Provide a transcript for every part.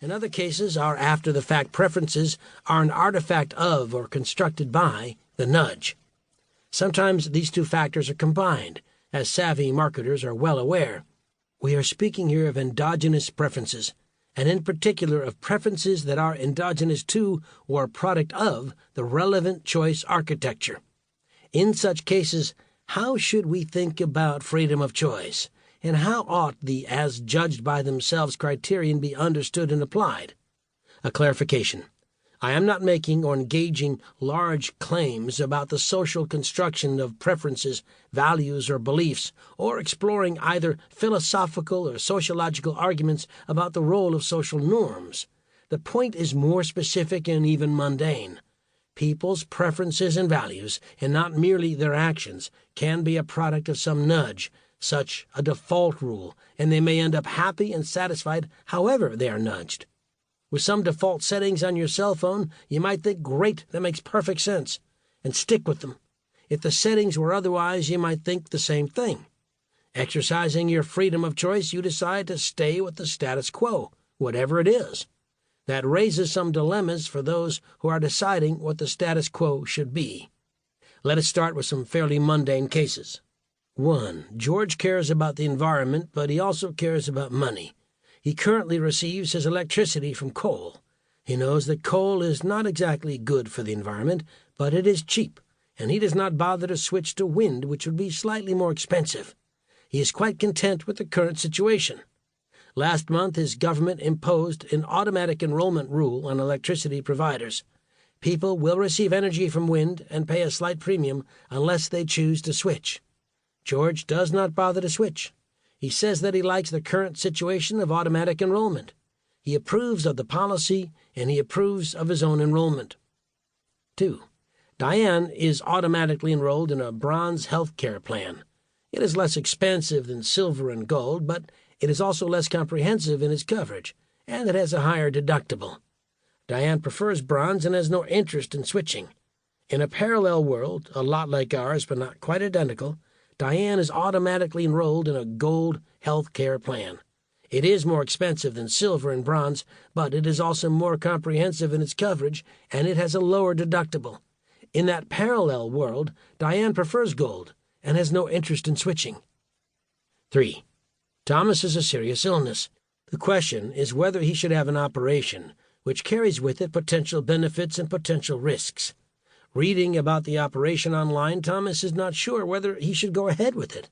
In other cases, our after-the-fact preferences are an artifact of or constructed by the nudge. Sometimes these two factors are combined, as savvy marketers are well aware. We are speaking here of endogenous preferences, and in particular of preferences that are endogenous to or a product of the relevant choice architecture. In such cases, how should we think about freedom of choice, and how ought the as judged by themselves criterion be understood and applied? A clarification. I am not making or engaging large claims about the social construction of preferences, values, or beliefs, or exploring either philosophical or sociological arguments about the role of social norms. The point is more specific and even mundane. People's preferences and values, and not merely their actions, can be a product of some nudge, such a default rule, and they may end up happy and satisfied however they are nudged. With some default settings on your cell phone, you might think, great, that makes perfect sense, and stick with them. If the settings were otherwise, you might think the same thing. Exercising your freedom of choice, you decide to stay with the status quo, whatever it is. That raises some dilemmas for those who are deciding what the status quo should be. Let us start with some fairly mundane cases. 1. George cares about the environment, but he also cares about money. He currently receives his electricity from coal. He knows that coal is not exactly good for the environment, but it is cheap, and he does not bother to switch to wind, which would be slightly more expensive. He is quite content with the current situation. Last month, his government imposed an automatic enrollment rule on electricity providers. People will receive energy from wind and pay a slight premium unless they choose to switch. George does not bother to switch. He says that he likes the current situation of automatic enrollment. He approves of the policy, and he approves of his own enrollment. 2. Diane is automatically enrolled in a bronze health care plan. It is less expensive than silver and gold, but it is also less comprehensive in its coverage, and it has a higher deductible. Diane prefers bronze and has no interest in switching. In a parallel world, a lot like ours but not quite identical, Diane is automatically enrolled in a gold health care plan. It is more expensive than silver and bronze, but it is also more comprehensive in its coverage, and it has a lower deductible. In that parallel world, Diane prefers gold and has no interest in switching. 3. Thomas has a serious illness. The question is whether he should have an operation, which carries with it potential benefits and potential risks. Reading about the operation online, Thomas is not sure whether he should go ahead with it.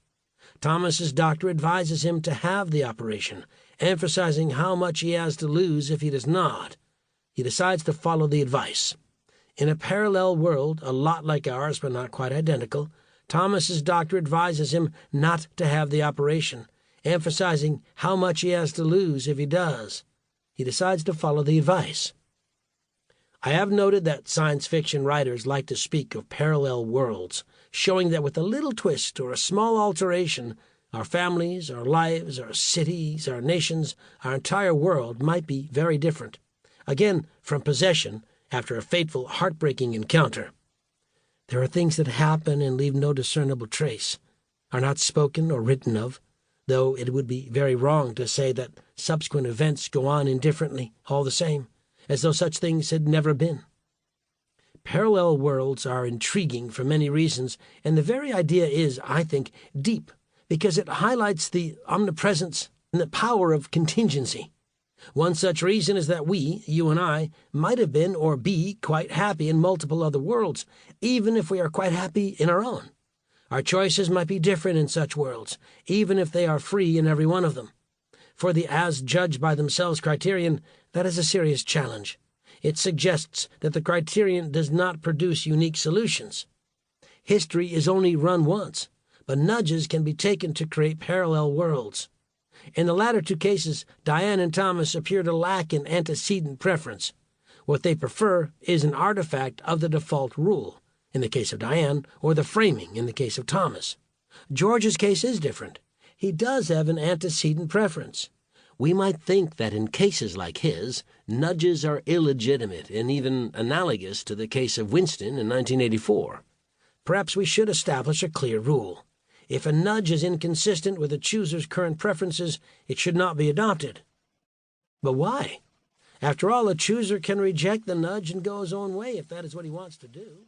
Thomas's doctor advises him to have the operation, emphasizing how much he has to lose if he does not. He decides to follow the advice. In a parallel world, a lot like ours but not quite identical, Thomas's doctor advises him not to have the operation, emphasizing how much he has to lose if he does. He decides to follow the advice. I have noted that science fiction writers like to speak of parallel worlds, showing that with a little twist or a small alteration, our families, our lives, our cities, our nations, our entire world might be very different. Again, from possession, after a fateful, heartbreaking encounter. There are things that happen and leave no discernible trace, are not spoken or written of, though it would be very wrong to say that subsequent events go on indifferently, all the same, as though such things had never been. Parallel worlds are intriguing for many reasons, and the very idea is, I think, deep, because it highlights the omnipresence and the power of contingency. One such reason is that we, you and I, might have been or be quite happy in multiple other worlds, even if we are quite happy in our own. Our choices might be different in such worlds, even if they are free in every one of them. For the as judged by themselves criterion, that is a serious challenge. It suggests that the criterion does not produce unique solutions. History is only run once, but nudges can be taken to create parallel worlds. In the latter two cases, Diane and Thomas appear to lack an antecedent preference. What they prefer is an artifact of the default rule, in the case of Diane, or the framing, in the case of Thomas. George's case is different. He does have an antecedent preference. We might think that in cases like his, nudges are illegitimate and even analogous to the case of Winston in 1984. Perhaps we should establish a clear rule. If a nudge is inconsistent with the chooser's current preferences, it should not be adopted. But why? After all, a chooser can reject the nudge and go his own way if that is what he wants to do.